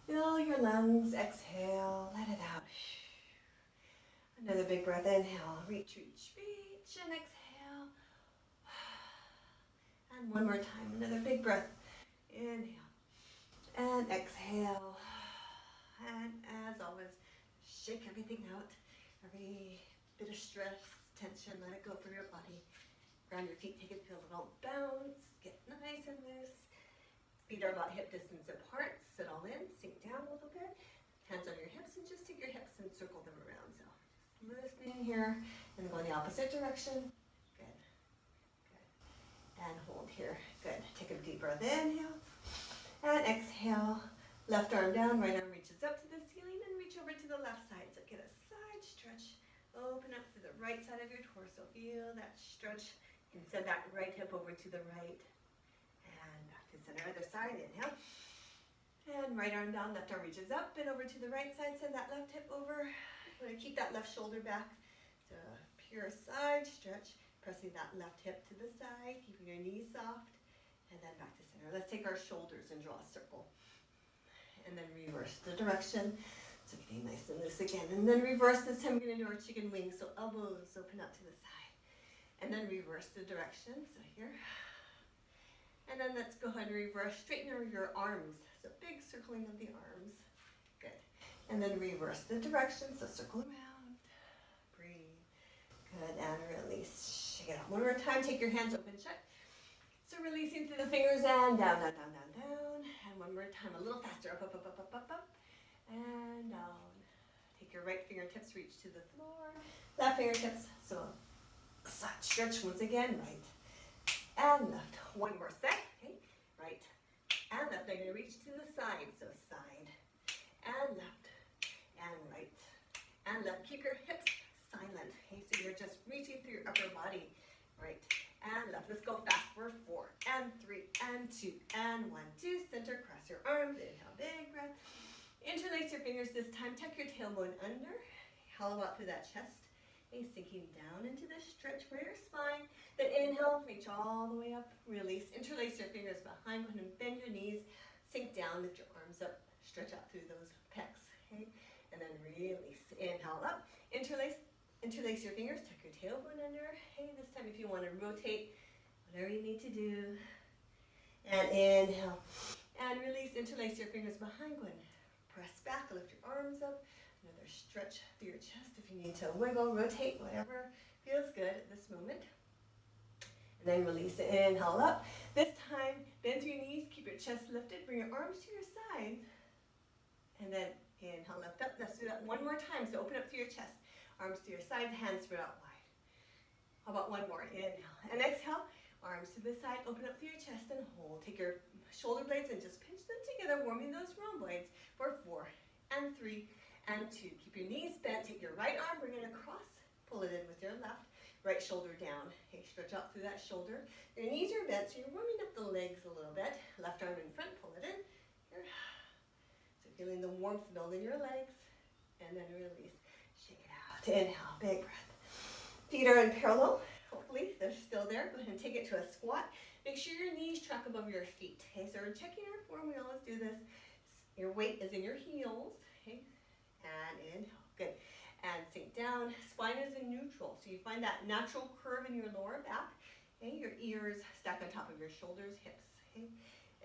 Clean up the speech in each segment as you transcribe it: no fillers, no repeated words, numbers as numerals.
Fill your lungs, exhale, let it out. Another big breath, inhale, reach, reach, reach, and exhale. And one more time, another big breath, inhale, and exhale. And as always, shake everything out, every bit of stress, tension, let it go from your body. Ground your feet, take it, feel it all bounce, get nice and loose. Feet are about hip distance apart, sit all in, sink down a little bit. Hands on your hips, and just take your hips and circle them around. So just loosening here, and go in the opposite direction. Good, good. And hold here, good. Take a deep breath, inhale, and exhale. Left arm down, right arm reaches up to the ceiling, and reach over to the left side. So get a side stretch. Open up to the right side of your torso. Feel that stretch. And send that right hip over to the right. And back to center, other side, inhale. And right arm down, left arm reaches up and over to the right side. Send that left hip over. We're going to keep that left shoulder back. So pure side stretch. Pressing that left hip to the side, keeping your knees soft. And then back to center. Let's take our shoulders and draw a circle. And then reverse the direction. So getting nice and loose again. And then reverse. This time we're going to do our chicken wings. So elbows open up to the side. And then reverse the direction. So here. And then let's go ahead and reverse. Straighten your arms. So big circling of the arms. Good. And then reverse the direction. So circle around. Breathe. Good. And release. Shake it out. One more time. Take your hands open shut. So releasing through the fingers and down, down, down, down, down. And one more time, a little faster. Up, up, up, up, up, up, up. And down. Take your right fingertips, reach to the floor. Left fingertips. So side stretch once again. Right and left. One more set. Okay. Right and left. I'm going to reach to the side. So side and left and right and left. Keep your hips silent. Okay. So you're just reaching through your upper body. Right and left. Let's go fast for 4 and 3 and 2 and 1. 2. Center. Cross your arms. Inhale. Big breath. Interlace your fingers this time. Tuck your tailbone under. Hollow out through that chest. Okay, sinking down into the stretch for your spine. Then inhale. Reach all the way up. Release. Interlace your fingers behind. Go ahead and bend your knees. Sink down. Lift your arms up. Stretch out through those pecs. Okay, and then release. Inhale up. Interlace your fingers, tuck your tailbone under. Hey, this time if you want to rotate, whatever you need to do. And inhale. And release, interlace your fingers behind. Go ahead and press back, lift your arms up. Another stretch through your chest if you need to wiggle, rotate, whatever feels good at this moment. And then release, inhale up. This time, bend through your knees, keep your chest lifted, bring your arms to your side. And then inhale, lift up. Let's do that one more time. So open up through your chest. Arms to your side, hands spread out wide. How about one more? Inhale and exhale. Arms to the side, open up through your chest and hold. Take your shoulder blades and just pinch them together, warming those rhomboids for 4 and 3 and 2. Keep your knees bent. Take your right arm, bring it across. Pull it in with your left. Right shoulder down. Okay, stretch out through that shoulder. Your knees are bent, so you're warming up the legs a little bit. Left arm in front, pull it in. Here. So feeling the warmth build in your legs. And then release. Shake it out. Inhale, big breath. Feet are in parallel. Hopefully they're still there. Go ahead and take it to a squat. Make sure your knees track above your feet. Okay, so we're checking our form. We always do this. Your weight is in your heels. Okay, and inhale. Good. And sink down. Spine is in neutral. So you find that natural curve in your lower back. Okay, your ears stack on top of your shoulders, hips. Okay,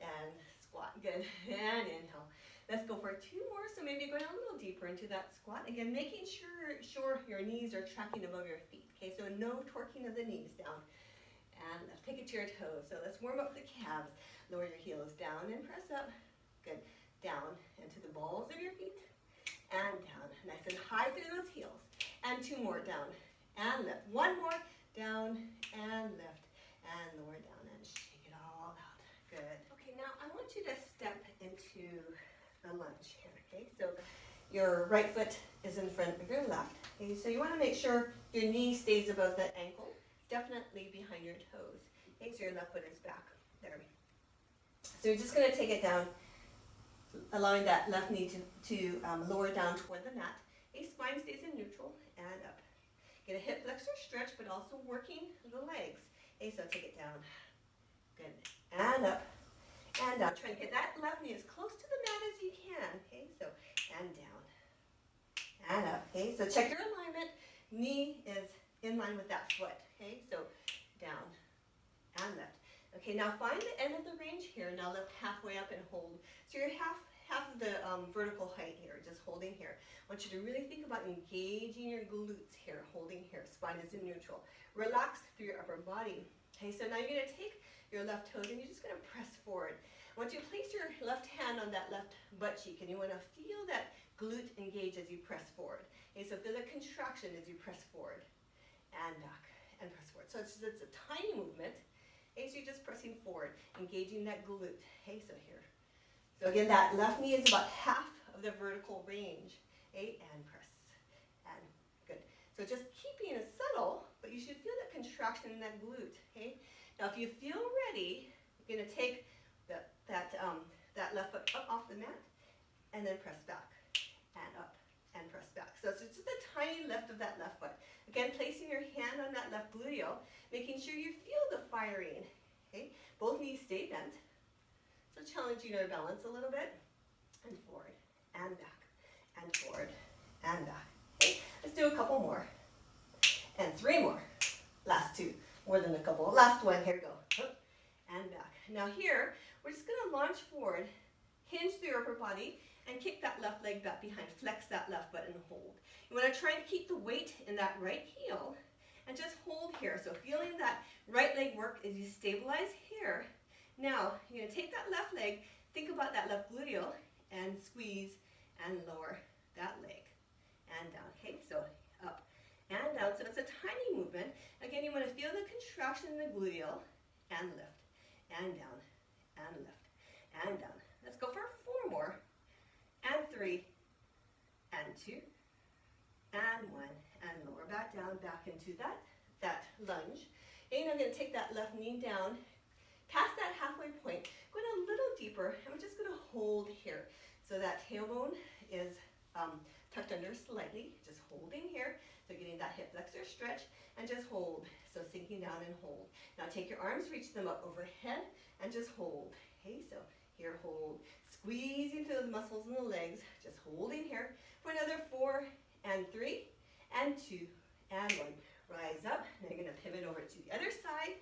and squat. Good. And inhale. Let's go for 2 more. So maybe going a little deeper into that squat. Again, making sure your knees are tracking above your feet. Okay, so no torquing of the knees down. And let's take it to your toes. So let's warm up the calves. Lower your heels down and press up. Good. Down into the balls of your feet. And down. Nice and high through those heels. And 2 more. Down and lift. 1 more. Down and lift. And lower down and shake it all out. Good. Okay, now I want you to step into the lunge here. Okay, so your right foot is in front of your left. Okay, so you want to make sure your knee stays above the ankle, definitely behind your toes. Okay, so your left foot is back. There. So you're just going to take it down, allowing that left knee to lower down toward the mat. Okay, spine stays in neutral and up. Get a hip flexor stretch, but also working the legs. Okay, so take it down. Good. And up. And now try and get that left knee as close to the mat as you can. Okay, so and down and up. Okay, so check your alignment. Knee is in line with that foot. Okay, so down and lift. Okay, now find the end of the range here. Now lift halfway up and hold. So you're half of the vertical height here, just holding here. I want you to really think about engaging your glutes here, holding here. Spine is in neutral. Relax through your upper body. Okay, so now you're going to take your left toes and you're just going to press forward. I want you to place your left hand on that left butt cheek and you want to feel that glute engage as you press forward. Okay, so feel the contraction as you press forward and back and press forward. So it's a tiny movement. Okay, so you're just pressing forward, engaging that glute. Okay, so here. So again, that left knee is about half of the vertical range. Okay, and press. And good. So just keeping it subtle, but you should feel that contraction in that glute. Okay. Now, if you feel ready, you're going to take that left foot up off the mat, and then press back, and up, and press back. So it's just a tiny lift of that left foot. Again, placing your hand on that left gluteal, making sure you feel the firing. Okay, both knees stay bent. So challenging our balance a little bit, and forward, and back, and forward, and back. Okay, let's do a couple more, and 3 more. Last 2, more than a couple. Last one, here we go. Up, and back. Now here, we're just gonna launch forward, hinge through your upper body, and kick that left leg back behind. Flex that left butt and hold. You wanna try and keep the weight in that right heel, and just hold here. So feeling that right leg work as you stabilize here. Now, you're gonna take that left leg, think about that left gluteal, and squeeze and lower that leg. And down, okay? So up and down. So it's a tiny movement. Again, you wanna feel the contraction in the gluteal, and lift, and down, and lift, and down. Let's go for 4 more, and 3, and 2, and 1, and lower back down, back into that lunge. And I'm gonna take that left knee down, past that halfway point, going a little deeper, and we're just gonna hold here. So that tailbone is tucked under slightly, just holding here. So getting that hip flexor stretch, and just hold. So sinking down and hold. Now take your arms, reach them up overhead, and just hold. Okay, so here, hold. Squeezing through the muscles in the legs, just holding here for another 4, and 3, and 2, and 1. Rise up. Now you're gonna pivot over to the other side.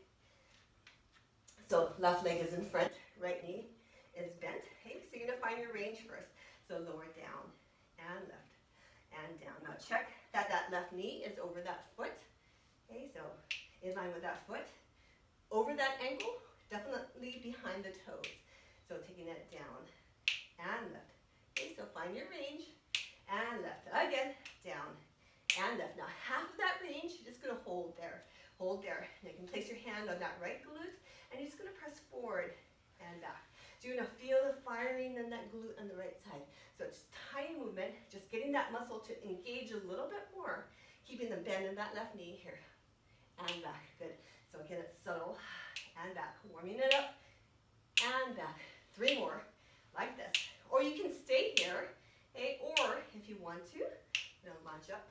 So left leg is in front, right knee is bent. Okay, so you're gonna find your range first. So lower down and lift and down. Now check that left knee is over that foot. Okay, so in line with that foot. Over that ankle, definitely behind the toes. So taking it down and lift. Okay, so find your range and lift. Again, down and lift. Now half of that range, you're just gonna hold there. Hold there. Now you can place your hand on that right glute, and you're just gonna press forward and back. So you're gonna feel the firing in that glute on the right side. So it's just tiny movement, just getting that muscle to engage a little bit more, keeping the bend in that left knee here. And back, good. So again, it's subtle, and back, warming it up, and back. 3 more, like this. Or you can stay here, okay? Or if you want to, launch up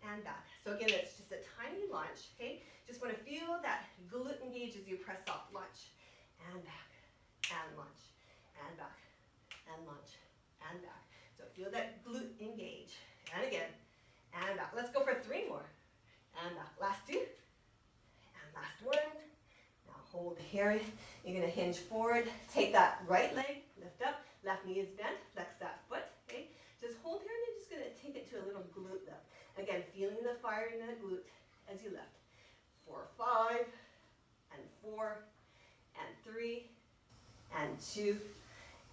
and back. So again, it's just a tiny launch, okay? Just want to feel that glute engage as you press off. Launch, and back, and launch, and back, and launch, and back. So feel that glute engage, and again, and back. Let's go for 3 more, and back. Last 2, and last 1. Now hold here. You're gonna hinge forward. Take that right leg, lift up. Left knee is bent. Flex that foot. Okay. Just hold here, and you're just gonna take it to a little glute lift. Again, feeling the fire in the glute as you lift. 4, 5, and 4, and 3, and 2,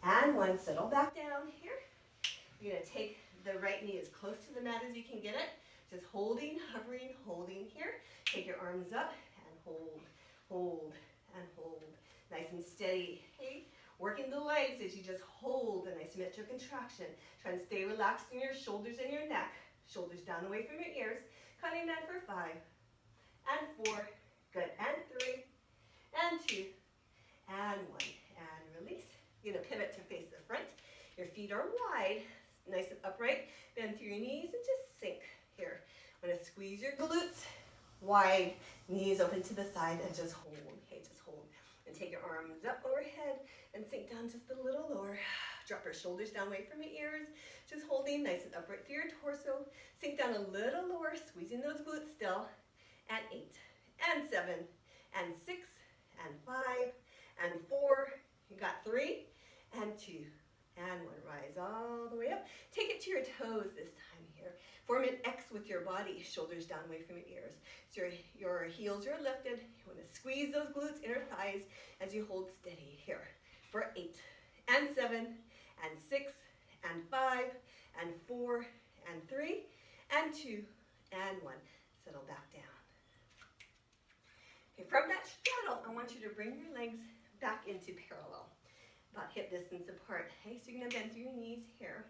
and 1. Settle back down here. You're gonna take the right knee as close to the mat as you can get it. Just holding, hovering, holding here. Take your arms up and hold, hold, and hold. Nice and steady. Okay? Working the legs as you just hold a nice symmetric contraction. Try and stay relaxed in your shoulders and your neck. Shoulders down away from your ears. Cutting down for 5, and 4. Good. And 3, and 2, and 1. And release. You're gonna pivot to face the front. Your feet are wide, nice and upright. Bend through your knees and just sink here. I'm gonna squeeze your glutes wide, knees open to the side, and just hold. Okay, just hold. And take your arms up overhead and sink down just a little lower. Drop your shoulders down away from your ears. Just holding nice and upright through your torso. Sink down a little lower, squeezing those glutes still. And 8, and 7, and 6, and 5, and 4. You got 3, and 2, and 1. Rise all the way up. Take it to your toes this time here. Form an X with your body, shoulders down away from your ears. So your heels are lifted. You want to squeeze those glutes, inner thighs, as you hold steady here. For 8, and 7, and 6, and 5, and 4, and 3, and 2, and 1. Settle back down. Okay, from that straddle, I want you to bring your legs back into parallel, about hip distance apart. Okay, so you're going to bend through your knees here.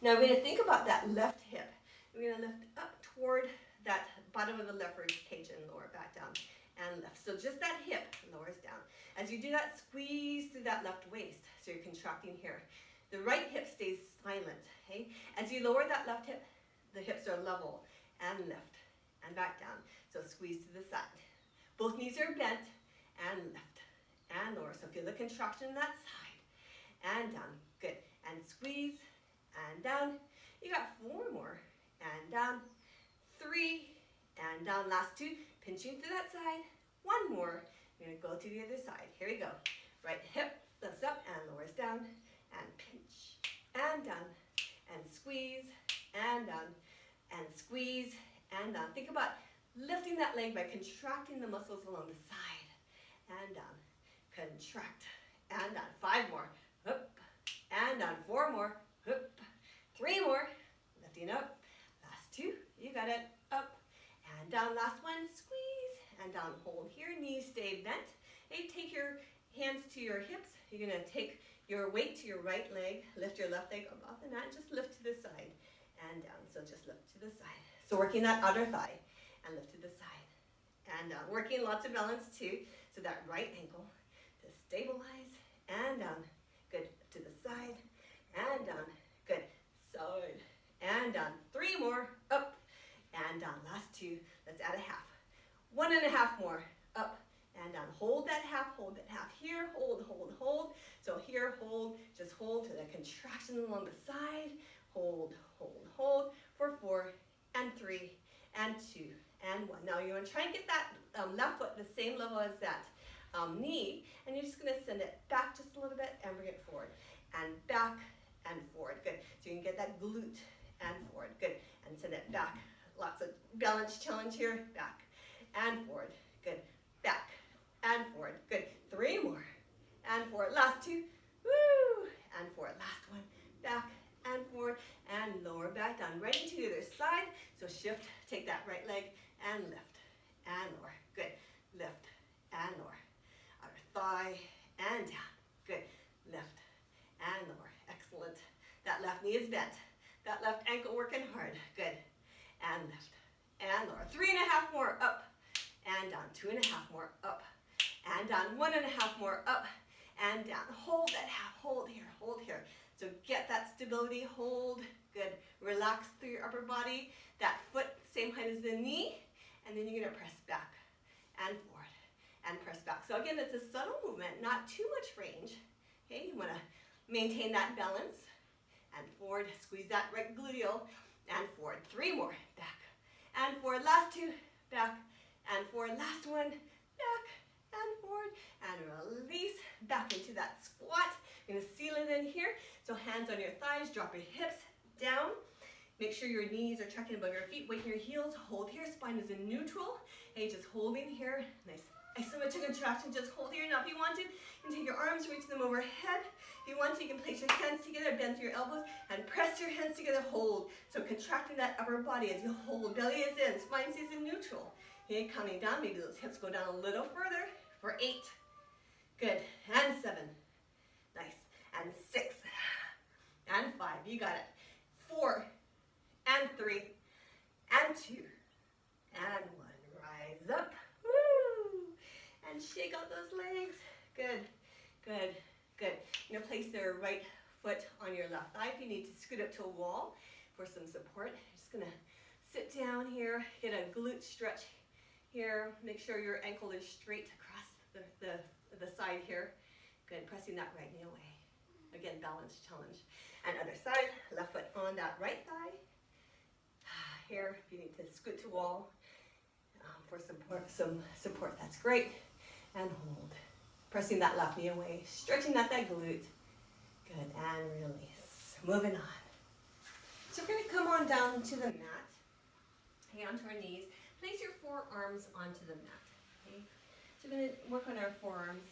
Now we're going to think about that left hip. We're going to lift up toward that bottom of the left rib cage and lower back down and left. So just that hip lowers down. As you do that, squeeze through that left waist. So you're contracting here. The right hip stays silent. Okay? As you lower that left hip, the hips are level and lift and back down. So squeeze to the side. Both knees are bent and lift and lower. So feel the contraction on that side and down. Good. And squeeze and down. You got 4 more and down. 3 and down. Last 2. Pinching through that side. 1 more. You're going to go to the other side. Here we go. Right hip lifts up and lowers down. And pinch and down. And squeeze and down. And squeeze and down. Think about lifting that leg by contracting the muscles along the side. And down. Contract. And down. 5 more. Up. And down. 4 more. Up. 3 more. Lifting up. Last 2. You got it. Up. And down. Last 1. Squeeze. And down. Hold here. Knees stay bent. Okay, take your hands to your hips. You're going to take your weight to your right leg. Lift your left leg above the mat. Just lift to the side and down. So just lift to the side. So working that outer thigh and lift to the side and down. Working lots of balance too. So that right ankle to stabilize and down. Good. To the side and down. Good. Side and down. 3 more. Up and down. Last 2. Let's add a half. 1.5 more. Up and down. Hold that half. Hold that half here. Hold, hold, hold. So here, hold. Just hold to the contraction along the side. Hold, hold, hold. For 4 and 3 and 2 and 1. Now you want to try and get that left foot the same level as that knee, and you're just going to send it back just a little bit and bring it forward and back and forward. Good. So you can get that glute and forward. Good. And send it back. Lots of balance challenge here. Back and forward. Good. Back and forward. Good. 3 more and forward. Last 2. Woo! And forward. Last 1. Back and forward and lower back down. Right into the other side. So shift. Take that right leg and lift and lower. Good. Lift and lower. Outer thigh and down. Good. Lift and lower. Excellent. That left knee is bent. That left ankle working hard. Good. And lift and lower. 3.5 more. Up and down. 2.5 more. Up and down. 1.5 more. Up and down. Hold that half. Hold here. Hold here. So get that stability. Hold. Good. Relax through your upper body. That foot same height as the knee. And then you're going to press back and forward and press back. So again, it's a subtle movement, not too much range. Okay, you want to maintain that balance. And forward. Squeeze that right gluteal. And forward. 3 more. Back and forward. Last 2. Back and forward. Last 1. Back and forward. And release. Back into that squat. You're going to seal it in here. So hands on your thighs. Drop your hips down. Make sure your knees are tracking above your feet. Weight your heels. Hold here. Spine is in neutral. Okay, just holding here. Nice isometric contraction. Just hold here. Now if you want to, you can take your arms, reach them overhead. If you want to, you can place your hands together, bend through your elbows, and press your hands together. Hold. So contracting that upper body as you hold. Belly is in. Spine stays in neutral. Okay, coming down. Maybe those hips go down a little further. For 8. Good. And 7. Nice. And 6. And 5. You got it. 4. And 3, and 2, and 1. Rise up. Woo! And shake out those legs. Good, good, good. You're going to place the right foot on your left thigh. If you need to scoot up to a wall for some support, you're just going to sit down here, get a glute stretch here. Make sure your ankle is straight across the side here. Good, pressing that right knee away. Again, balance challenge. And other side, left foot on that right thigh. Here, if you need to scoot to wall for some support, that's great. And hold. Pressing that left knee away, stretching out that glute. Good, and release. Moving on. So we're gonna come on down to the mat. Okay, onto our knees. Place your forearms onto the mat. Okay? So we're gonna work on our forearms.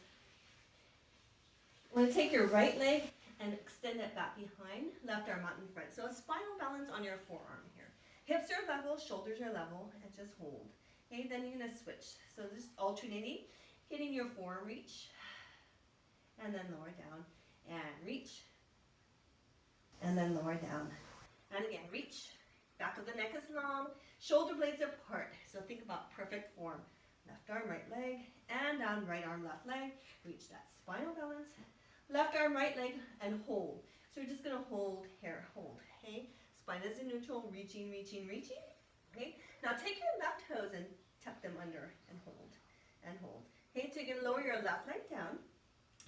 We're gonna take your right leg and extend it back behind, left arm out in front. So a spinal balance on your forearm here. Hips are level, shoulders are level, and just hold. Okay, then you're gonna switch. So just alternating, hitting your forearm reach, and then lower down, and reach, and then lower down. And again, reach, back of the neck is long, shoulder blades apart. So think about perfect form. Left arm, right leg, and down, right arm, left leg. Reach that spinal balance. Left arm, right leg, and hold. So we're just gonna hold here, hold, okay? Spine is in neutral, reaching, reaching, reaching, okay? Now take your left toes and tuck them under and hold, and hold. Okay, so you're gonna lower your left leg down.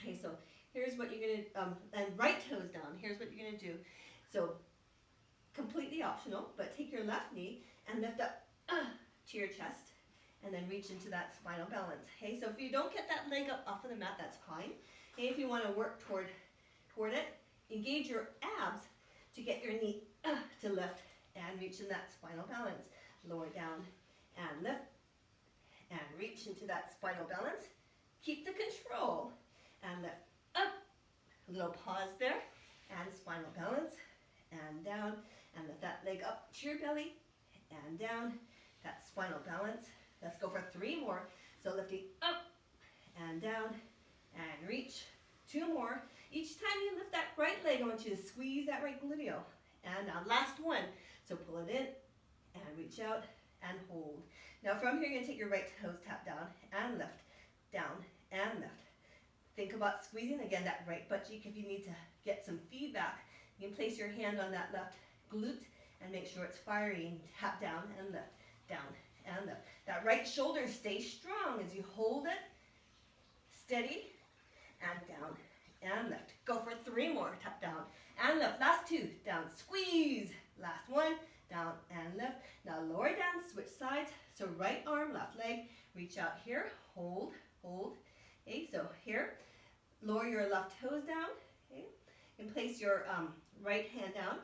Okay, so here's what you're gonna, and right toes down. Here's what you're gonna do. So completely optional, but take your left knee and lift up to your chest, and then reach into that spinal balance. Okay, so if you don't get that leg up off of the mat, that's fine. Okay, if you want to work toward it, engage your abs to get your knee to lift and reach in that spinal balance. Lower down and lift and reach into that spinal balance. Keep the control and lift up. A little pause there and spinal balance and down, and lift that leg up to your belly and down. That spinal balance. Let's go for 3 more. So lifting up and down and reach. 2 more. Each time you lift that right leg, I want you to squeeze that right gluteal. And now last one. So pull it in and reach out and hold. Now from here, you're gonna take your right toes, tap down and lift, down and lift. Think about squeezing again that right butt cheek. If you need to get some feedback, you can place your hand on that left glute and make sure it's firing. Tap down and lift, down and lift. That right shoulder stays strong as you hold it, steady, and down and lift. Go for 3 more. Tap down and lift. Last 2. Down, squeeze. Last 1. Down and lift. Now lower down, switch sides. So right arm, left leg. Reach out here. Hold, hold. Okay, so here. Lower your left toes down. Okay, and place your right hand down.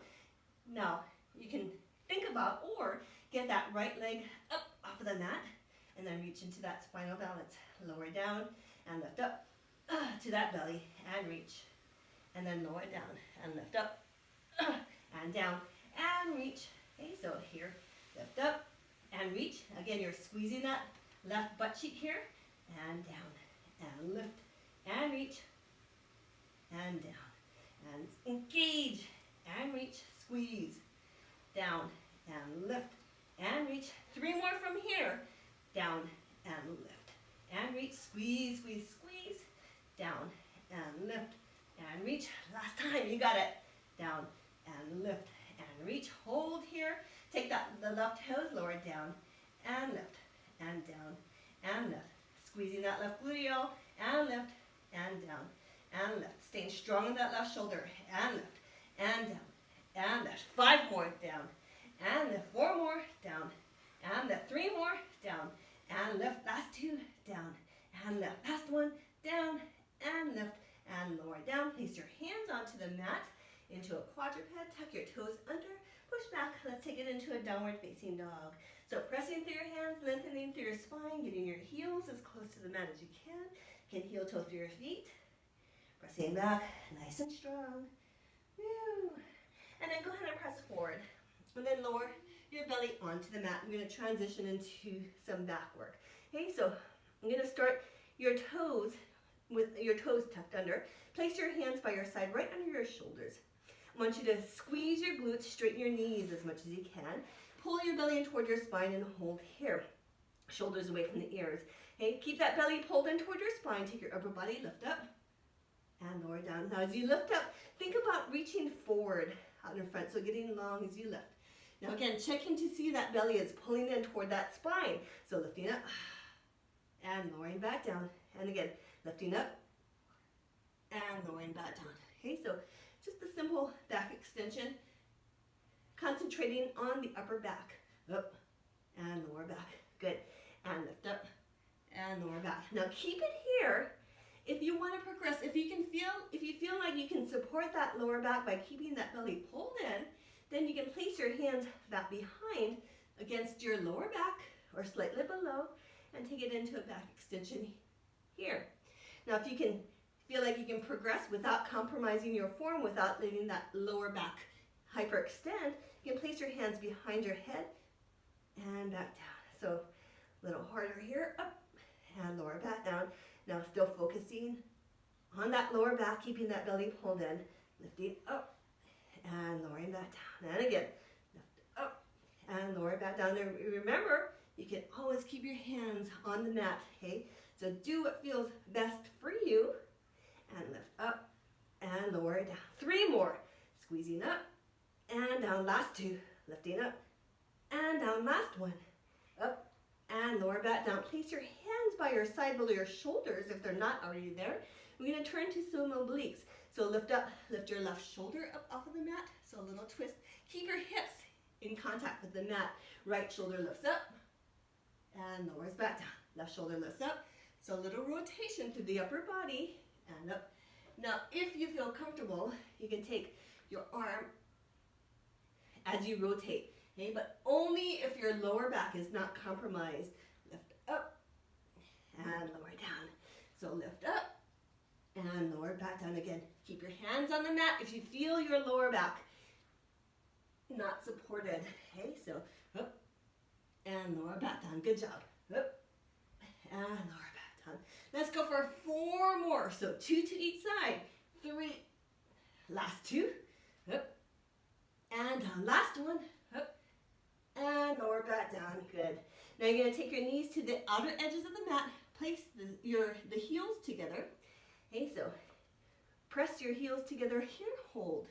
Now you can think about or get that right leg up off of the mat and then reach into that spinal balance. Lower down and lift up to that belly and reach, and then lower down and lift up and down and reach. Okay, so here, lift up and reach. Again, you're squeezing that left butt cheek here and down and lift and reach and down and engage and reach, squeeze, down and lift and reach. 3 more from here, down and lift and reach, squeeze, squeeze, squeeze, down and lift and reach. Last time, you got it. Down and lift and reach. Hold here. Take the left toes, lower down and lift and down and lift. Squeezing that left gluteal and lift and down and lift. Staying strong in that left shoulder and lift and down and lift. 5 more, down and lift. 4 more, down and lift. 3 more, down and lift. Last 2, down and lift. Last 1, down and lift and lower down. Place your hands onto the mat into a quadruped. Tuck your toes under. Push back. Let's take it into a downward facing dog. So pressing through your hands, lengthening through your spine, getting your heels as close to the mat as you can. Can heel toe through your feet. Pressing back, nice and strong. Woo. And then go ahead and press forward. And then lower your belly onto the mat. I'm going to transition into some back work. Okay, so I'm going to start your toes with your toes tucked under. Place your hands by your side right under your shoulders. I want you to squeeze your glutes, straighten your knees as much as you can. Pull your belly in toward your spine and hold here. Shoulders away from the ears. Okay, keep that belly pulled in toward your spine. Take your upper body, lift up and lower down. Now as you lift up, think about reaching forward out in front, so getting long as you lift. Now again, checking to see that belly is pulling in toward that spine. So lifting up and lowering back down And again, lifting up and lowering back down. Okay, so just a simple back extension, concentrating on the upper back. Up and lower back. Good. And lift up and lower back. Now keep it here. If you want to progress, if you feel like you can support that lower back by keeping that belly pulled in, then you can place your hands back behind against your lower back or slightly below and take it into a back extension here. Now if you can feel like you can progress without compromising your form, without letting that lower back hyperextend, you can place your hands behind your head and back down. So a little harder here, up and lower back down. Now still focusing on that lower back, keeping that belly pulled in, lifting up and lowering back down. And again, lift up and lower back down. And remember, you can always keep your hands on the mat, okay? So do what feels best for you and lift up and lower it down. 3 more, squeezing up and down. Last 2, lifting up and down. Last 1, up and lower back down. Place your hands by your side below your shoulders if they're not already there. We're going to turn to some obliques. So lift up, lift your left shoulder up off of the mat. So a little twist. Keep your hips in contact with the mat. Right shoulder lifts up and lowers back down. Left shoulder lifts up. So a little rotation through the upper body and up. Now if you feel comfortable, you can take your arm as you rotate. Okay, but only if your lower back is not compromised. Lift up and lower down. So lift up and lower back down again. Keep your hands on the mat if you feel your lower back not supported. Okay, so up and lower back down. Good job. Up and lower back down. Let's go for 4 more. So 2 to each side. 3. Last 2. Up and down. Last 1. Up and lower back down. Good. Now you're going to take your knees to the outer edges of the mat. Place the heels together. Okay, so press your heels together here. Hold.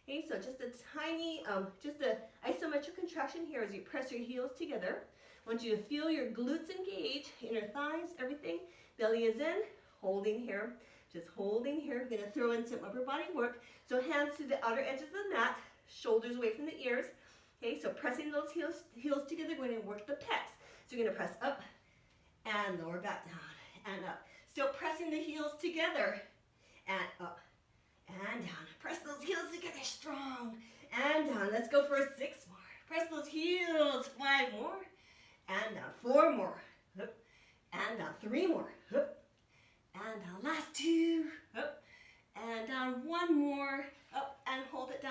Okay, so just a tiny, just a isometric contraction here as you press your heels together. I want you to feel your glutes engage, inner thighs, everything. Belly is in, holding here. Just holding here. We're going to throw in some upper body work. So hands to the outer edges of the mat, shoulders away from the ears. Okay, so pressing those heels together, we're going to work the pecs. So you're going to press up and lower back down and up. Still pressing the heels together and up and down. Press those heels together strong and down. Let's go for 6 more. Press those heels. 5 more and down. 4 more. Up and down. 3 more. Up and down. Last 2. Up and down. 1 more. Up and hold it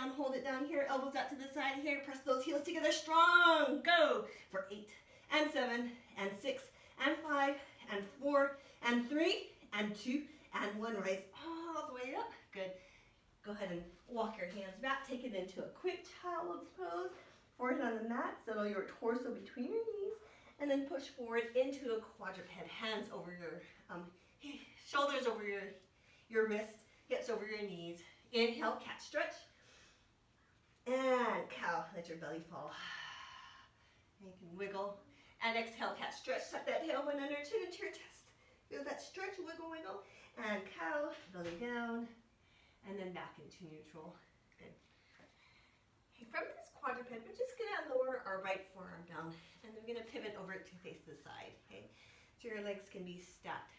down here. Elbows out to the side here. Press those heels together strong. Go for 8 and 7 and 6 and 5 and 4 and 3 and 2 and 1. Rise all the way up. Good. Go ahead and walk your hands back. Take it into a quick child's pose. Forehead on the mat. Settle your torso between your knees. And then push forward into a quadruped. Hands over your shoulders over your wrist. Hips over your knees. Inhale, cat stretch. And cow. Let your belly fall. And you can wiggle. And exhale, cat stretch. Tuck that tailbone under, chin into your chest. Feel that stretch, wiggle, wiggle. And cow, belly down. And then back into neutral. Good. Okay, from this quadruped, we're just going to lower our right forearm down. And we're going to pivot over to face the side. Okay, so your legs can be stacked.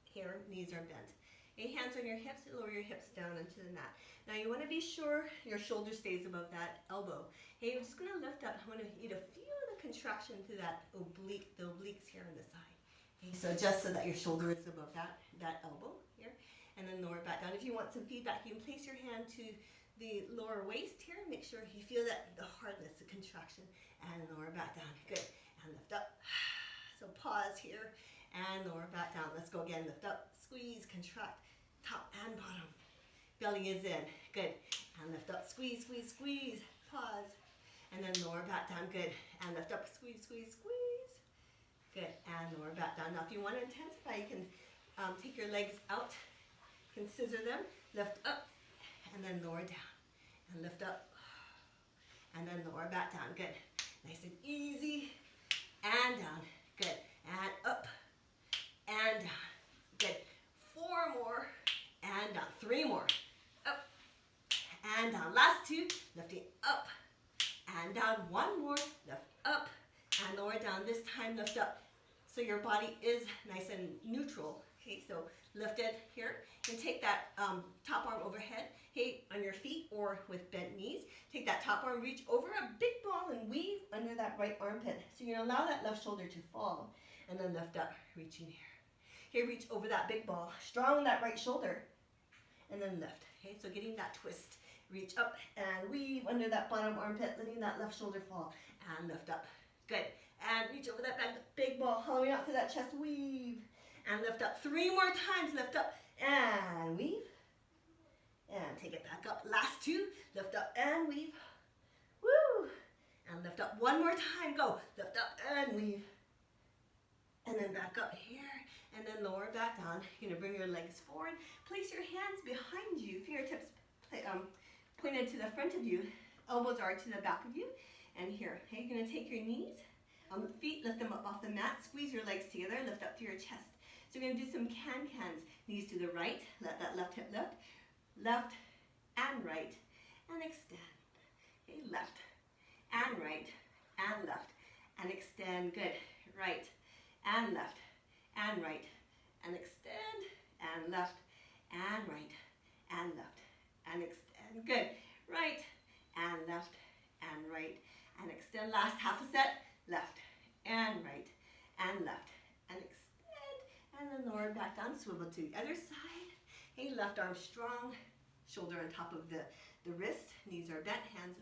Here, knees are bent. Okay, hands on your hips, lower your hips down into the mat. Now you want to be sure your shoulder stays above that elbow. Okay, I'm just going to lift up. I want you to feel the contraction through that oblique, the obliques here on the side. Okay, so just so that your shoulder is above that elbow here. And then lower back down. If you want some feedback, you can place your hand to the lower waist here. Make sure you feel that the hardness, the contraction, and lower back down. Good. And lift up. So pause here and lower back down. Let's go again. Lift up, squeeze, contract, top and bottom. Belly is in. Good. And lift up, squeeze, squeeze, squeeze. Pause. And then lower back down. Good. And lift up, squeeze, squeeze, squeeze. Good. And lower back down. Now if you want to intensify, you can take your legs out. You can scissor them, lift up, and then lower down. And lift up, and then lower back down. Good. Nice and easy. And down. Good. And up, and down. two, lifting up and down. One more, lift up and lower down. This time lift up so your body is nice and neutral. Okay, so lift it here and take that top arm overhead. Hey, on your feet or with bent knees, take that top arm, reach over a big ball and weave under that right armpit. So you're gonna allow that left shoulder to fall and then lift up, reaching here. Here, reach over that big ball, strong that right shoulder, and then lift. Okay, so getting that twist. Reach up and weave under that bottom armpit, letting that left shoulder fall and lift up. Good. And reach over that big ball, hollowing out through that chest, weave and lift up. 3 more times, lift up and weave. And take it back up. Last 2, lift up and weave. Woo! And lift up 1 more time, go. Lift up and weave. And then back up here, and then lower back down. You're gonna bring your legs forward. Place your hands behind you, fingertips pointed to the front of you. Elbows are to the back of you. And here, okay, you're gonna take your knees, feet, lift them up off the mat. Squeeze your legs together, lift up through your chest. So we're gonna do some can-cans. Knees to the right, let that left hip lift. Left and right, and extend. Okay, left and right, and left, and extend. Good. Right and left, and right, and extend, and left, and right, and left, and extend. Good. Right and left, and right, and extend. Last half a set. Left and right, and left, and extend, and then lower back down. Swivel to the other side. Okay, left arm strong, shoulder on top of the wrist, knees are bent, hands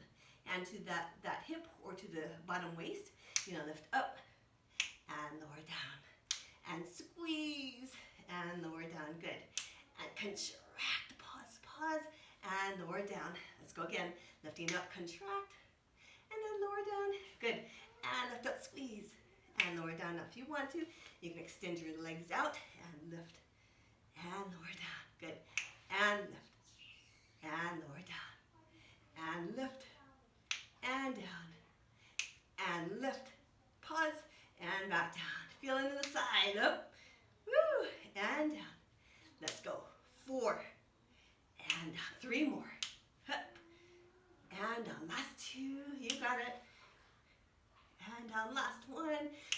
and to that hip or to the bottom waist. You're gonna lift up and lower down and squeeze and lower down. Good. And contract, pause, and lower down. Let's go again. Lifting up, contract, and then lower down. Good. And lift up, squeeze, and lower down. Now if you want to, you can extend your legs out and lift and lower down. Good. And lift and lower down and lift and down and lift. Pause and back down. Feel into the side. Up. Woo. And down. Let's go. 4 and down. 3 more. Up and down. Last 2. You got it. And down. Last 1.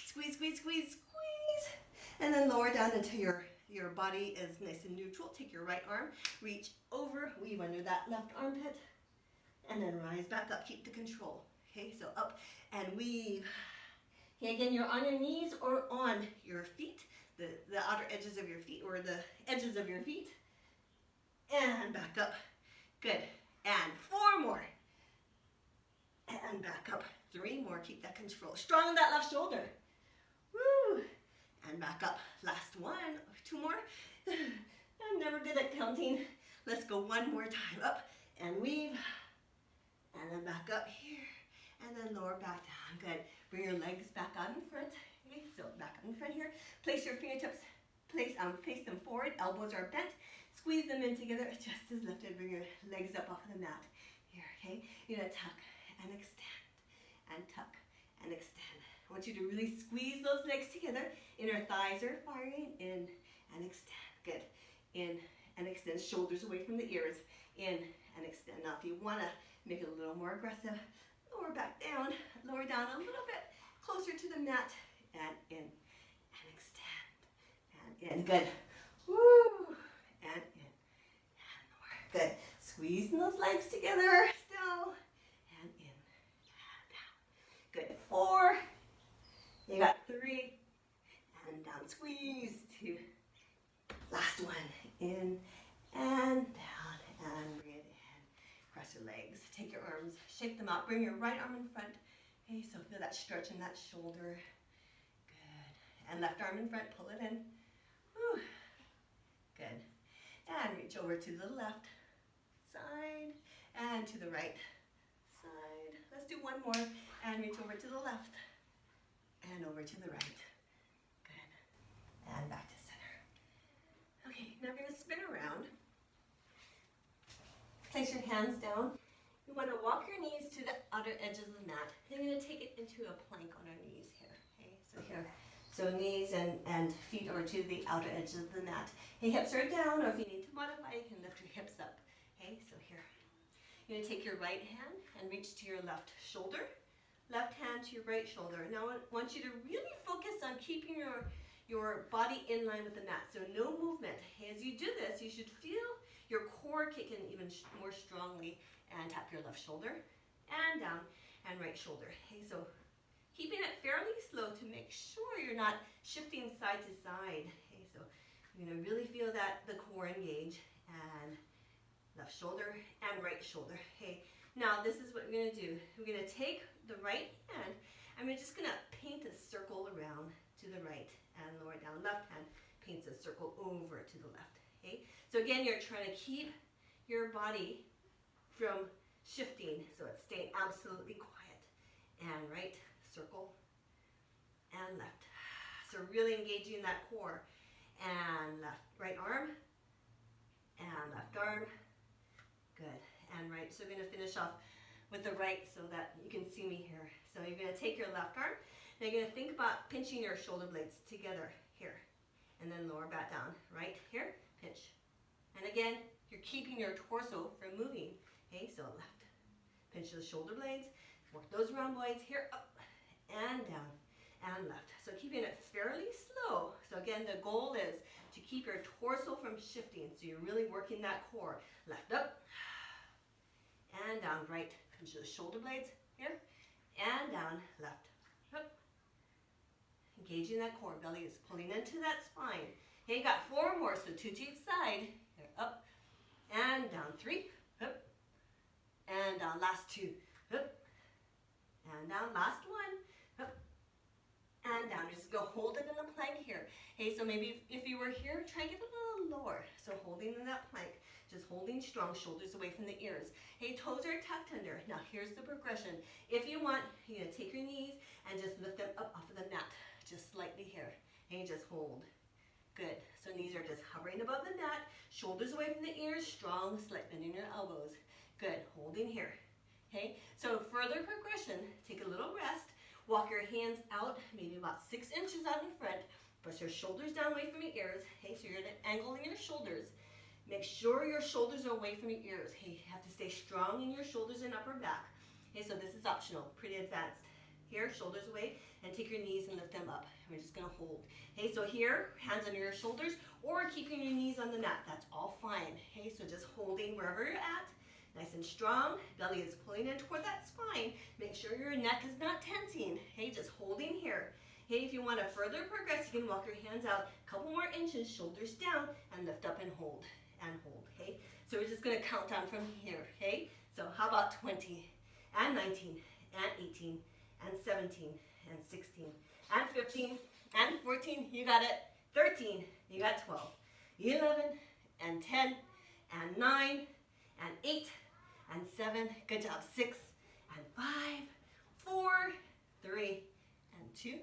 Squeeze, squeeze, squeeze, squeeze. And then lower down until your body is nice and neutral. Take your right arm, reach over, weave under that left armpit, and then rise back up. Keep the control. Okay, so up and weave. Okay, again, you're on your knees or on your feet, the outer edges of your feet or the edges of your feet. And back up. Good. And 4 more. And back up. 3 more. Keep that control. Strong in that left shoulder. Woo! And back up. Last 1. 2 more. I'm never good at counting. Let's go 1 more time. Up and weave. And then back up here. And then lower back down. Good. Bring your legs back out in front. Okay, so back out in front here. Place your fingertips, face them forward. Elbows are bent. Squeeze them in together. Just as lifted. Bring your legs up off of the mat. Here, okay? You're gonna tuck and extend. And tuck and extend. I want you to really squeeze those legs together. Inner thighs are firing. In and extend. Good. In and extend. Shoulders away from the ears. In and extend. Now if you want to make it a little more aggressive, lower back down. Lower down a little bit closer to the mat. And in and extend. And in. Good. Woo. And in. And lower. Good. Squeezing those legs together. Still. And in. And down. Good. 4. You got 3. And down. Squeeze. 2. Last 1. In and down. And bring it in. Cross your legs. Take your arms. Shake them out. Bring your right arm in front. Okay, so feel that stretch in that shoulder. Good. And left arm in front. Pull it in. Whew. Good. And reach over to the left side. And to the right side. Let's do 1 more. And reach over to the left. And over to the right. Good. And back to center. Okay, now we're going to spin around. Place your hands down. You want to walk your knees to the outer edges of the mat. Then you're going to take it into a plank on our knees here. Okay, so here. So knees and feet are to the outer edges of the mat. Hey, hips are down, or if you need to modify, you can lift your hips up. Okay, so here. You're going to take your right hand and reach to your left shoulder. Left hand to your right shoulder. Now I want you to really focus on keeping your body in line with the mat. So no movement. As you do this, you should feel your core kick in even more strongly, and tap your left shoulder and down and right shoulder. Okay, so keeping it fairly slow to make sure you're not shifting side to side. Okay, so you're going to really feel that the core engage, and left shoulder and right shoulder. Okay, now this is what we're going to do. We're going to take the right hand and we're just going to paint a circle around to the right and lower down. Left hand paints a circle over to the left. Okay, so again, you're trying to keep your body from shifting, so it's staying absolutely quiet. And right circle and left. So really engaging that core. And left, right arm and left arm. Good. And right. So we're going to finish off with the right so that you can see me here. So you're going to take your left arm. Now you're going to think about pinching your shoulder blades together here. And then lower back down. Right here. Pinch. And again, you're keeping your torso from moving. Okay, so left. Pinch the shoulder blades. Work those rhomboids here. Up and down. And left. So keeping it fairly slow. So again, the goal is to keep your torso from shifting. So you're really working that core. Left up and down. Right. Pinch the shoulder blades here and down. Left. Up. Engaging that core. Belly is pulling into that spine. Okay, you got 4 more. So 2 to each side. Here, up and down. 3. Up and down. Last 2. Up and down. Last 1. Up and down. Just go hold it in a plank here. Okay, so maybe if you were here, try and get a little lower. So holding in that plank, just holding strong, shoulders away from the ears. Hey, toes are tucked under. Now here's the progression. If you want, you're gonna take your knees and just lift them up off of the mat, just slightly here. And just hold. Good. So knees are just hovering above the mat, shoulders away from the ears, strong, slight bend in your elbows. Good. Holding here. Okay. So further progression. Take a little rest. Walk your hands out, maybe about 6 inches out in front. Press your shoulders down away from your ears. Okay, so you're going to angle in your shoulders. Make sure your shoulders are away from your ears. Hey, you have to stay strong in your shoulders and upper back. Okay, so this is optional, pretty advanced. Here, shoulders away, and take your knees and lift them up. We're just going to hold. Okay, so here, hands under your shoulders, or keeping your knees on the mat. That's all fine. Okay, so just holding wherever you're at. Nice and strong. Belly is pulling in toward that spine. Make sure your neck is not tensing. Hey, just holding here. Hey, if you want to further progress, you can walk your hands out a couple more inches, shoulders down, and lift up and hold. And hold, okay? So we're just going to count down from here, okay? So how about 20, and 19, and 18, and 17, and 16, and 15, and 14, you got it. 13, you got 12, 11, and 10, and 9, and 8, and 7, good job, 6, and 5, 4, 3, and 2,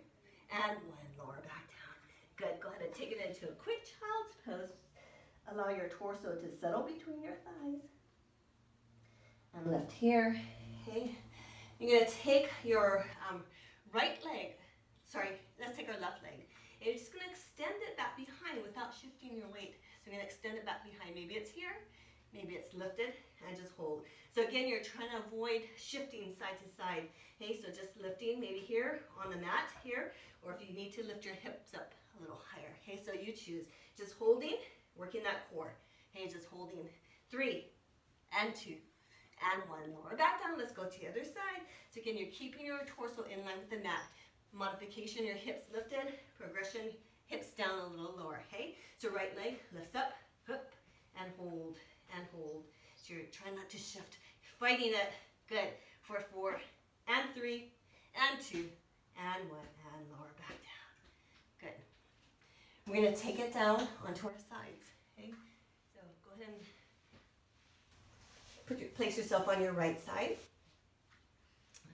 and 1, lower back down. Good, go ahead and take it into a quick child's pose. Allow your torso to settle between your thighs. And lift here, okay. You're gonna take your right leg, let's take our left leg. You're just gonna extend it back behind without shifting your weight. So you're gonna extend it back behind. Maybe it's here, maybe it's lifted, and just hold. So again, you're trying to avoid shifting side to side. Okay, so just lifting maybe here on the mat here, or if you need to lift your hips up a little higher. Okay, so you choose. Just holding, working that core. Okay, just holding. 3, and 2, and 1. Lower back down. Let's go to the other side. So again, you're keeping your torso in line with the mat. Modification, your hips lifted. Progression, hips down a little lower. Okay, so right leg lifts up, and hold. And hold. So you're trying not to shift. Fighting it. Good. For 4, and 3, and 2, and 1, and lower back down. Good. We're going to take it down onto our sides. Okay. So go ahead and place yourself on your right side.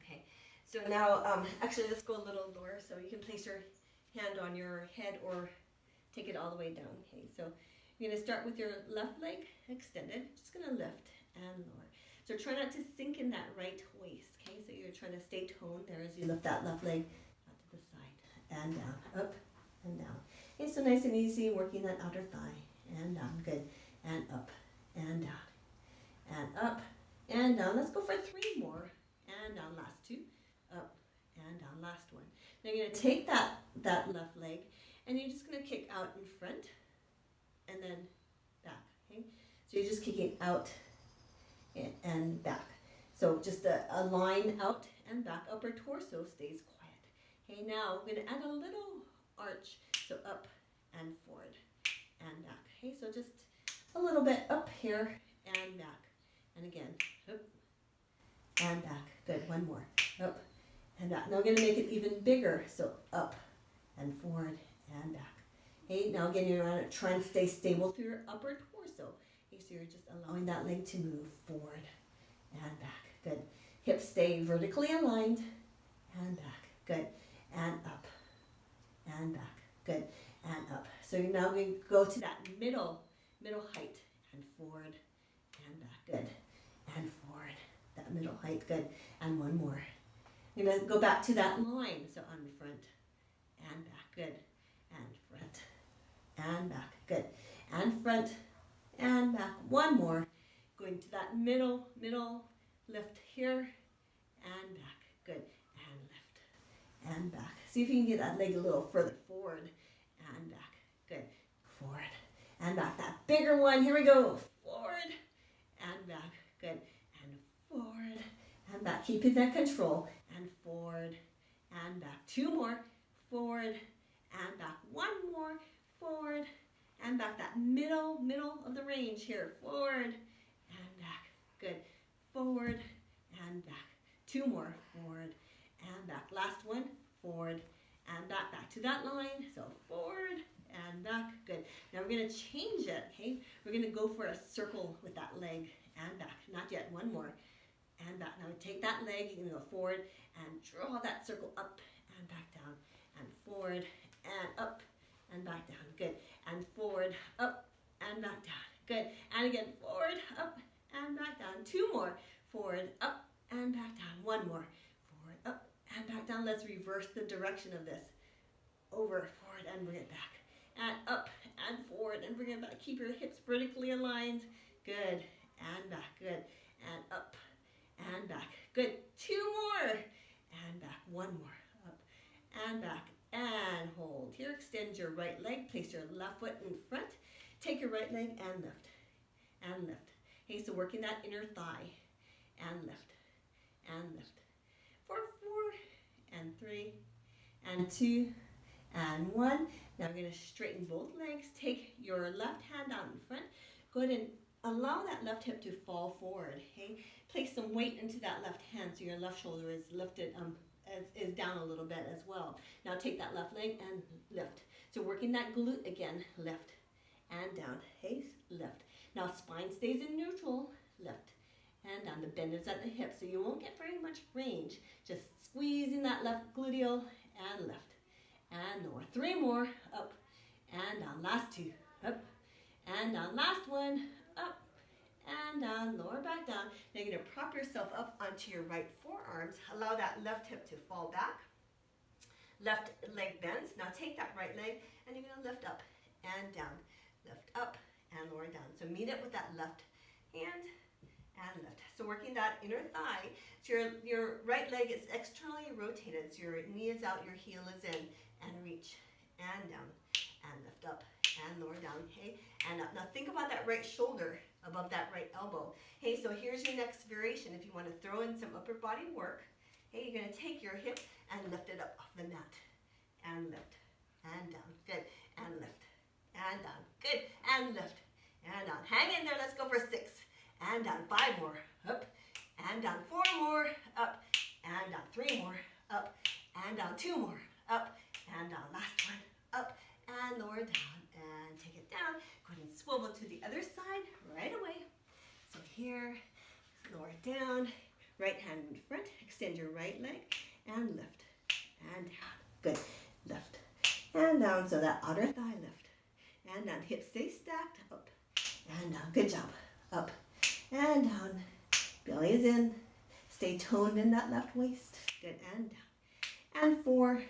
Okay. So now, actually, let's go a little lower. So you can place your hand on your head or take it all the way down. Okay. So you're going to start with your left leg extended. Just going to lift and lower. So try not to sink in that right waist. Okay, so you're trying to stay toned there as you lift that left leg out to the side and down, up and down. Okay, so nice and easy, working that outer thigh and down. Good. And up and down and up and down. Let's go for 3 more, and down, last 2, up, and down, last 1. Now you're gonna take that left leg, and you're just gonna kick out in front, and then back, okay? So you're just kicking out and back. So just a line out and back. Upper torso stays quiet. Okay, now we're going to add a little arch. So up and forward and back. Okay, so just a little bit up here and back. And again, up and back. Good, one more. Up and back. Now we're going to make it even bigger. So up and forward and back. Okay, now again, you're going to try and stay stable through your upper torso. Okay, so you're just allowing that leg to move forward and back. Good. Hips stay vertically aligned and back. Good. And up and back. Good. And up. So you're now going to go to that middle height and forward and back. Good. And forward. That middle height. Good. And one more. You're going to go back to that line. So on front and back. Good. And front and back. Good. And front and back. One more. Going to that middle lift here and back. Good. And lift and back. See if you can get that leg a little further forward and back. Good. Forward and back. That bigger one. Here we go. Forward and back. Good. And forward and back. Keeping that control. And forward and back. 2 more. Forward and back. 1 more. Forward and back. That middle of the range here. Forward and back. Good. Forward and back. 2 more. Forward and back. Last one. Forward and back. Back to that line. So forward and back. Good. Now we're going to change it. Okay. We're going to go for a circle with that leg and back. Not yet. 1 more. And back. Now we take that leg. You're going to go forward and draw that circle up and back down. And forward and up and back down. Good. And forward, up and back down. Good. And again, forward, up and back down. 2 more. Forward, up and back down. 1 more. Forward, up and back down. Let's reverse the direction of this. Over, forward, and bring it back. And up and forward and bring it back. Keep your hips vertically aligned. Good. And back. Good. And up and back. Good. 2 more. And back. 1 more. Up and back. And hold. Here, extend your right leg. Place your left foot in front. Take your right leg and lift. And lift. Okay, so working that inner thigh. And lift. And lift. 4, 4, and 3, and 2, and 1. Now we're going to straighten both legs. Take your left hand out in front. Go ahead and allow that left hip to fall forward. Okay, place some weight into that left hand so your left shoulder is lifted, is down a little bit as well. Now take that left leg and lift. So working that glute again, lift and down. Hey, lift. Now spine stays in neutral, lift and down. The bend is at the hip, so you won't get very much range. Just squeezing that left gluteal and lift and lower. 3 more, up and down. Last 2, up and down. Last one, up and down. Lower back down. Now you're going to prop yourself up onto your right forearms. Allow that left hip to fall back. Left leg bends. Now take that right leg and you're going to lift up and down. Lift up and lower down. So meet it with that left hand and lift. So working that inner thigh. So your right leg is externally rotated. So your knee is out, your heel is in, and reach and down and lift up and lower down. Okay, and up. Now think about that right shoulder above that right elbow. Hey, so here's your next variation. If you want to throw in some upper body work, hey, you're going to take your hip and lift it up off the mat and lift and down. Good. And lift and down. Good. And lift and down. Hang in there. Let's go for 6 and down. 5 more. Up and down. 4 more. Up and down. 3 more. Up and down. 2 more. Up and down. Last one. Up and lower down and take it down. Go ahead and swivel to the other side right away. So here, lower down. Right hand in front. Extend your right leg and lift and down. Good. Lift and down. So that outer thigh lift and down. Hips stay stacked. Up and down. Good job. Up and down. Belly is in. Stay toned in that left waist. Good. And down. And 4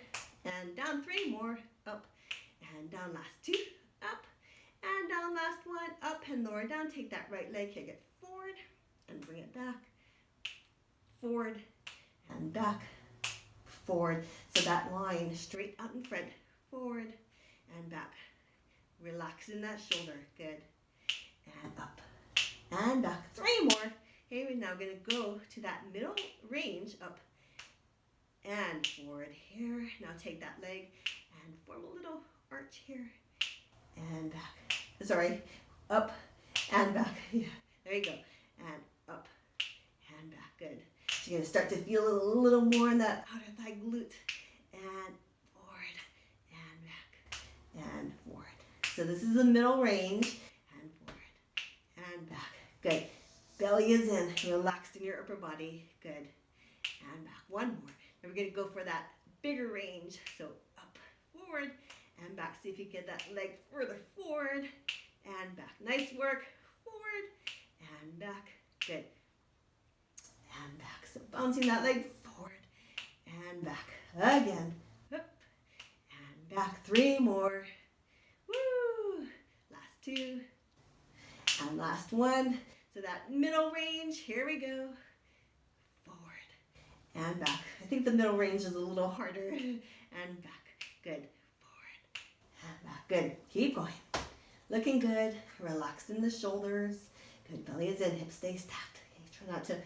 and down. 3 more. Up and down. Last 2. Up and down. Last one. Up and lower down. Take that right leg. Kick it forward and bring it back, forward, and back, forward. So that line straight out in front, forward, and back. Relaxing that shoulder, good. And up, and back. 3 more. Okay, we're now gonna go to that middle range, up and forward here. Now take that leg and form a little arch here, and back. Sorry, up and back. Yeah, there you go. And up and back, good. So you're gonna start to feel a little more in that outer thigh glute, and forward and back and forward. So this is the middle range, and forward and back, good. Belly is in, relaxed in your upper body, good. And back, 1 more. And we're gonna go for that bigger range. So up, forward, and back. See if you get that leg further forward and back. Nice work, forward and back, good. And back, so bouncing that leg forward and back. Again, up and back, 3 more. Woo! Last 2, and last 1. So that middle range, here we go. Forward and back. I think the middle range is a little harder. And back, good. Forward and back, good. Keep going. Looking good. Relaxed in the shoulders. Good, belly is in, hips stay stacked. Okay, try not to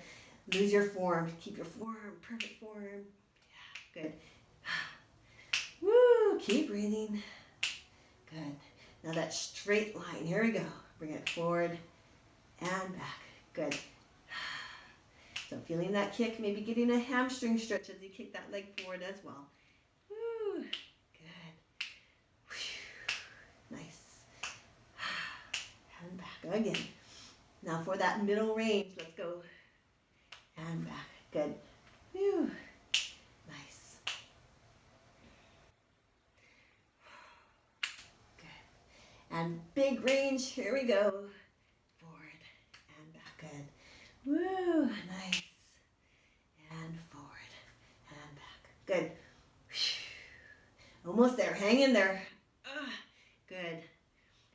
lose your form. Keep your form, perfect form. Yeah, good. Woo, keep breathing. Good. Now that straight line, here we go. Bring it forward and back, good. So feeling that kick, maybe getting a hamstring stretch as you kick that leg forward as well. Woo, good. Whew. Nice. And back again. Now for that middle range, let's go. And back, good. Whew. Nice. Good. And big range, here we go. Good. Woo, nice. And forward and back. Good. Almost there. Hang in there. Good.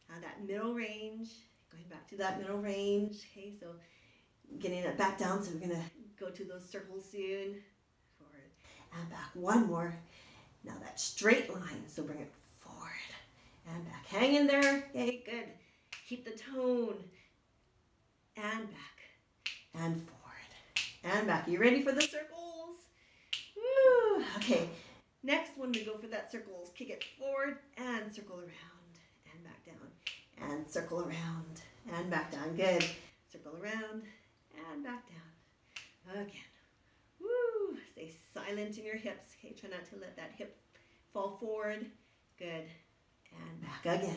Now that middle range. Going back to that middle range. Okay, so getting it back down. So we're going to go to those circles soon. Forward and back. 1 more. Now that straight line. So bring it forward and back. Hang in there. Okay, good. Keep the tone. And back, and forward, and back. You ready for the circles? Woo! Okay, next one we go for that circles. Kick it forward, and circle around, and back down, and circle around, and back down. Good. Circle around, and back down. Again. Woo! Stay silent in your hips. Okay, try not to let that hip fall forward. Good. And back again.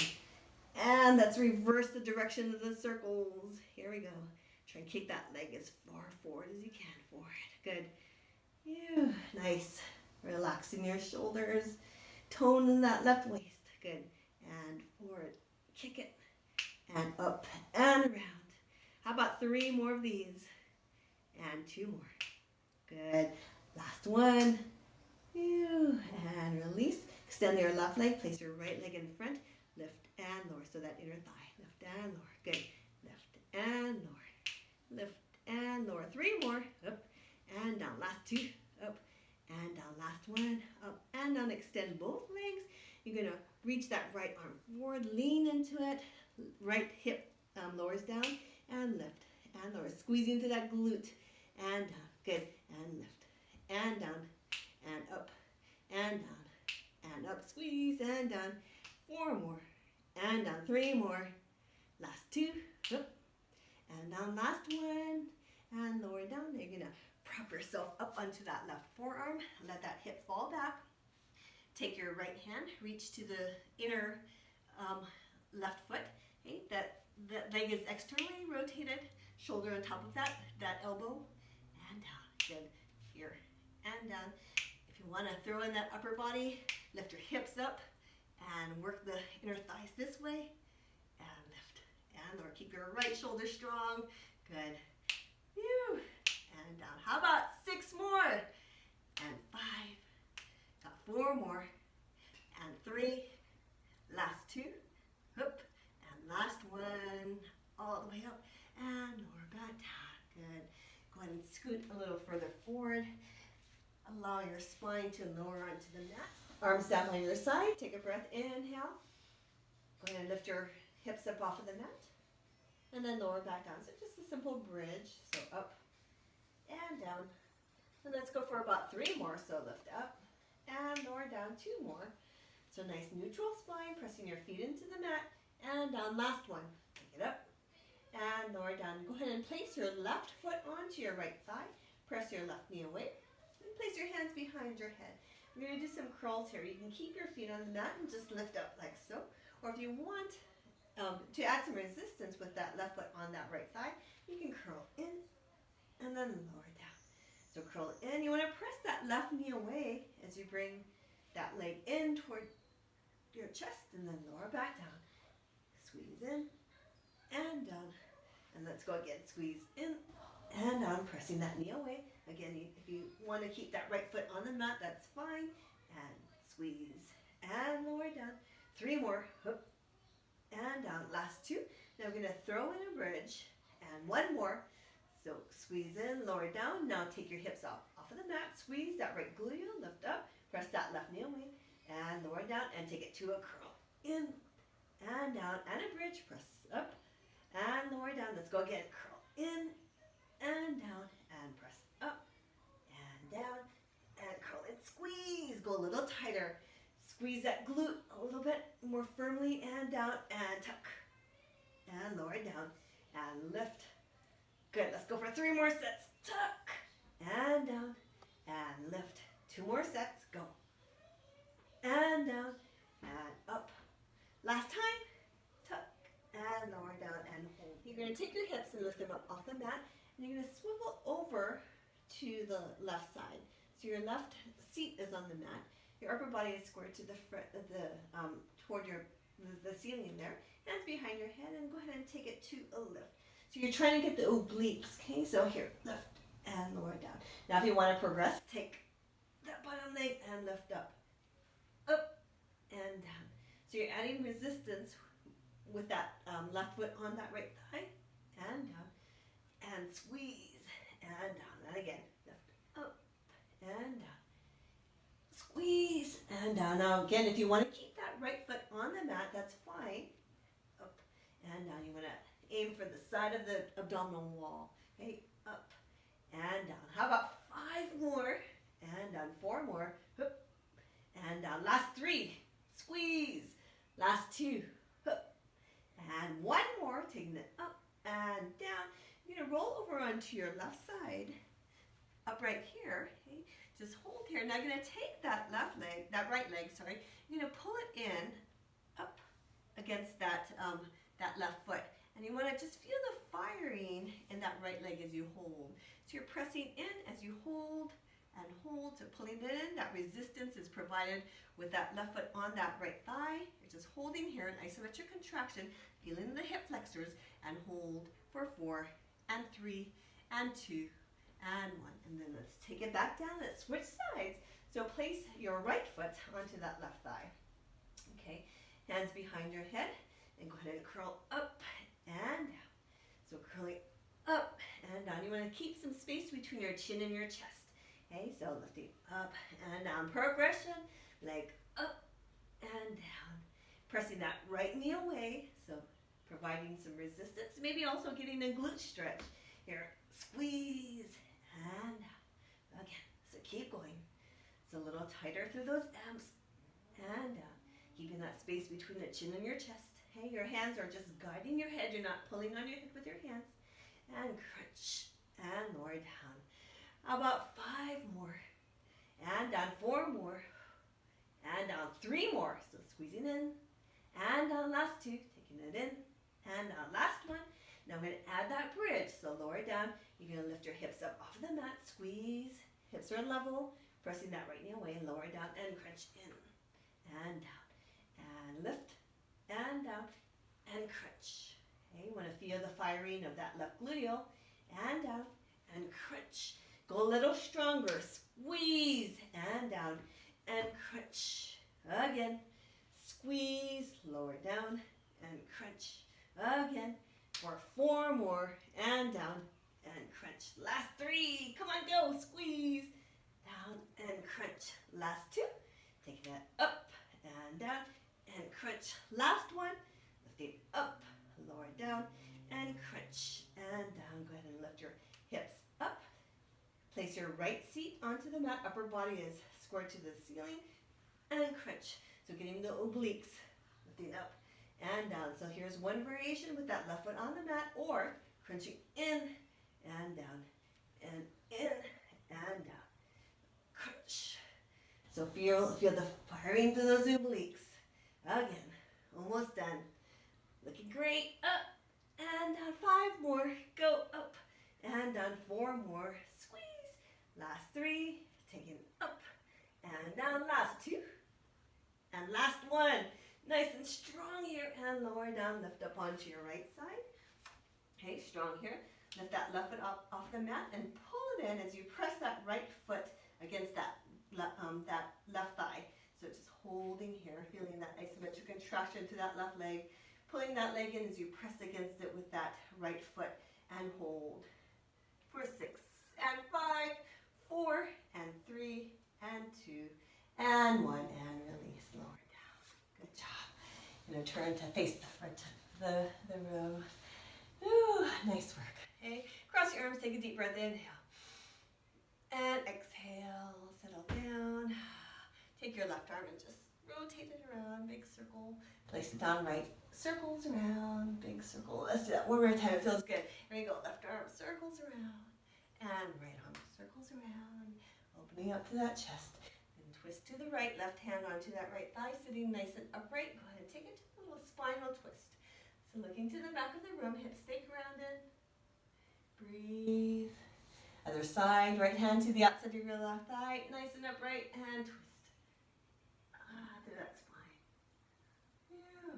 And let's reverse the direction of the circles. Here we go. Try and kick that leg as far forward as you can. Forward. Good. Yeah. Nice. Relaxing your shoulders. Tone in that left waist. Good. And forward. Kick it. And up and around. How about 3 more of these? And 2 more. Good. Last one. And release. Extend your left leg. Place your right leg in front. Lift and lower, so that inner thigh. Lift and lower. Good. Lift and lower. Lift and lower. 3 more. Up and down. Last 2. Up and down. Last 1. Up and down. Extend both legs. You're going to reach that right arm forward. Lean into it. Right hip lowers down. And lift and lower. Squeeze into that glute. And down. Good. And lift. And down. And up. And down. And up. Squeeze and down. 4 more. And down. 3 more. Last 2. Up. And down. Last 1. And lower down. You're going to prop yourself up onto that left forearm. Let that hip fall back. Take your right hand. Reach to the inner left foot. Okay? That leg is externally rotated. Shoulder on top of that elbow. And down. Good. Here. And down. If you want to throw in that upper body, lift your hips up. And work the inner thighs this way. And lift. And lower. Keep your right shoulder strong. Good. Whew. And down. How about 6 more? And 5. Got 4 more. And 3. Last 2. Up. And last 1. All the way up. And lower back down. Good. Go ahead and scoot a little further forward. Allow your spine to lower onto the mat. Arms down by your side. Take a breath. Inhale. Go ahead and lift your hips up off of the mat. And then lower back down. So just a simple bridge. So up and down. And let's go for about 3 more. So lift up and lower down. 2 more. So nice neutral spine. Pressing your feet into the mat. And down. Last one. Take it up and lower down. Go ahead and place your left foot onto your right thigh. Press your left knee away. And place your hands behind your head. We're going to do some curls here. You can keep your feet on the mat and just lift up like so. Or if you want to add some resistance with that left foot on that right thigh, you can curl in and then lower down. So curl in. You want to press that left knee away as you bring that leg in toward your chest and then lower back down. Squeeze in and down. And let's go again. Squeeze in and down, pressing that knee away. Again, if you want to keep that right foot on the mat, that's fine. And squeeze and lower down. 3 more. Up and down. Last 2. Now we're going to throw in a bridge. And 1 more. So squeeze in, lower down. Now take your hips off of the mat. Squeeze that right gluteal. Lift up. Press that left knee away. And lower down. And take it to a curl. In and down. And a bridge. Press up and lower down. Let's go again. Curl in and down. And press up and down. And curl in. Squeeze. Go a little tighter. Squeeze that glute a little bit more firmly and down and tuck and lower down and lift. Good. Let's go for 3 more sets. Tuck and down and lift. 2 more sets. Go. And down and up. Last time. Tuck and lower down and hold. You're going to take your hips and lift them up off the mat. And you're going to swivel over to the left side. So your left seat is on the mat. Your upper body is squared to the front, toward the ceiling there. Hands behind your head and go ahead and take it to a lift. So you're trying to get the obliques, okay? So here, lift and lower down. Now if you want to progress, take that bottom leg and lift up. Up and down. So you're adding resistance with that left foot on that right thigh and down. And squeeze and down. And again, lift up and down. Squeeze and down. Now again, if you want to keep that right foot on the mat, that's fine. Up and down. You want to aim for the side of the abdominal wall. Okay, up and down. How about 5 more? And down. 4 more. Up and down. Last 3. Squeeze. Last 2. Up. And 1 more. Taking it up and down. You're going to roll over onto your left side. Up right here. Okay. Just hold here. Now you're going to take that right leg, you're going to pull it in up against that left foot. And you want to just feel the firing in that right leg as you hold. So you're pressing in as you hold and hold. So pulling it in, that resistance is provided with that left foot on that right thigh. You're just holding here, an isometric contraction, feeling the hip flexors, and hold for 4 and 3 and 2. And 1. And then let's take it back down. Let's switch sides. So place your right foot onto that left thigh. Okay. Hands behind your head. And go ahead and curl up and down. So curling up and down. You want to keep some space between your chin and your chest. Okay. So lifting up and down. Progression. Leg up and down. Pressing that right knee away. So providing some resistance. Maybe also getting a glute stretch. Here. Squeeze. And down. Again. So keep going. It's a little tighter through those abs. And down. Keeping that space between the chin and your chest. Okay, your hands are just guiding your head. You're not pulling on your head with your hands. And crunch. And lower down. How about 5 more? And down. 4 more. And down. 3 more. So squeezing in. And down. Last 2. Taking it in. And down. Last 1. Now I'm going to add that bridge. So lower down. You're going to lift your hips up off the mat. Squeeze. Hips are level. Pressing that right knee away and lower down and crunch in. And down. And lift. And down. And crunch. Okay, you want to feel the firing of that left gluteal. And down. And crunch. Go a little stronger. Squeeze. And down. And crunch. Again. Squeeze. Lower down. And crunch. Again. For 4 more. And down. and crunch. Last 3. Come on, go. Squeeze. Down and crunch. Last 2. Take that up and down and crunch. Last 1. Lift it up, lower it down, and crunch. And down. Go ahead and lift your hips up. Place your right seat onto the mat. Upper body is squared to the ceiling. And crunch. So getting the obliques. Lifting up and down. So here's one variation with that left foot on the mat, or crunching in and down and in and down. Crunch. So feel the firing through those obliques. Again, almost done. Looking great. Up and down. 5 more. Go up and down. 4 more. Squeeze. Last 3. Taking up and down. Last 2. And last 1. Nice and strong here. And lower down. Lift up onto your right side. Okay, strong here. Lift that left foot off the mat and pull it in as you press that right foot against that left thigh. So just holding here, feeling that isometric contraction to that left leg. Pulling that leg in as you press against it with that right foot and hold. For 6 and 5, 4 and 3 and 2 and 1 and release. Lower down. Good job. Going to turn to face the front of the room. Ooh, nice work. Okay, cross your arms, take a deep breath, inhale. And exhale, settle down. Take your left arm and just rotate it around, big circle. Place it down, right circles around, big circle. Let's do that one more time, it feels good. Here we go, left arm circles around, and right arm circles around. Opening up to that chest. And twist to the right, left hand onto that right thigh, sitting nice and upright. Go ahead and take it to a little spinal twist. So looking to the back of the room, hips stay grounded. Breathe. Other side, right hand to the outside of your left thigh, nice and upright, and twist. Through that spine. Yeah.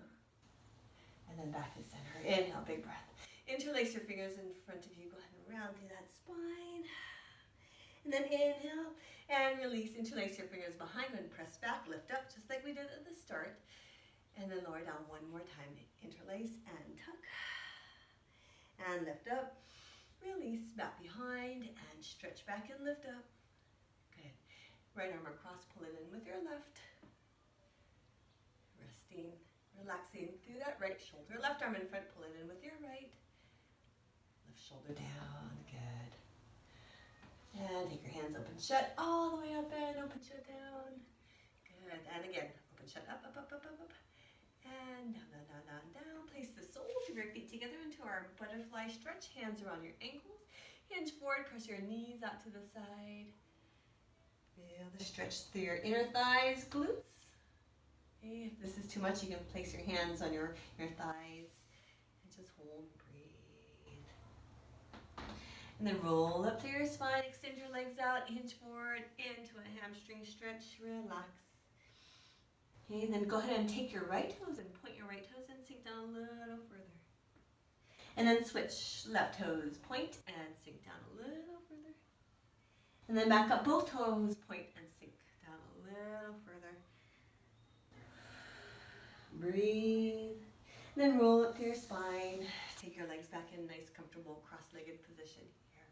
And then back to center. Inhale, big breath. Interlace your fingers in front of you. Go ahead and round through that spine. And then inhale and release. Interlace your fingers behind and press back. Lift up just like we did at the start. And then lower down one more time. Interlace and tuck. And lift up. Release back behind and stretch back and lift up. Good. Right arm across, pull it in with your left. Resting, relaxing through that right shoulder. Left arm in front, pull it in with your right. Left shoulder down. Good. And take your hands open, shut, all the way up and open, shut, down. Good. And again, open, shut, up, up, up, up, up, up. And down, down, down, down, down. Place the soles of your feet together into our butterfly stretch. Hands around your ankles. Hinge forward. Press your knees out to the side. Feel the stretch through your inner thighs, glutes. Okay, if this is too much, you can place your hands on your thighs. And just hold, breathe. And then roll up through your spine. Extend your legs out. Hinge forward into a hamstring stretch. Relax. Okay, and then go ahead and take your right toes and point your right toes and sink down a little further. And then switch left toes, point and sink down a little further. And then back up both toes, point and sink down a little further. Breathe. And then roll up to your spine. Take your legs back in nice, comfortable, cross-legged position here.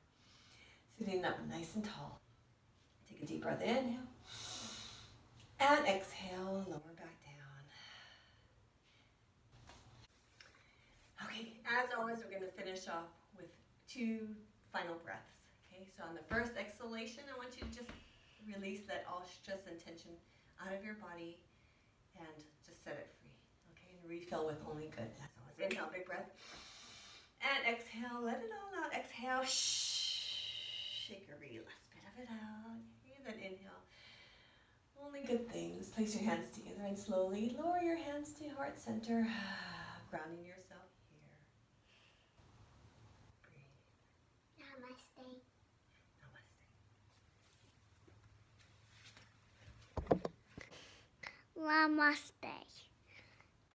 Sitting up nice and tall. Take a deep breath, inhale. And exhale, lower back down. Okay, as always, we're going to finish off with 2 final breaths. Okay, so on the first exhalation, I want you to just release that all stress and tension out of your body and just set it free. Okay, and refill with only good. As always, inhale, big breath. And exhale, let it all out. Exhale, shake every last bit of it out. Okay, then inhale. Only good things. Place your hands together and slowly lower your hands to heart center, grounding yourself here. Breathe. Namaste. Namaste. Namaste.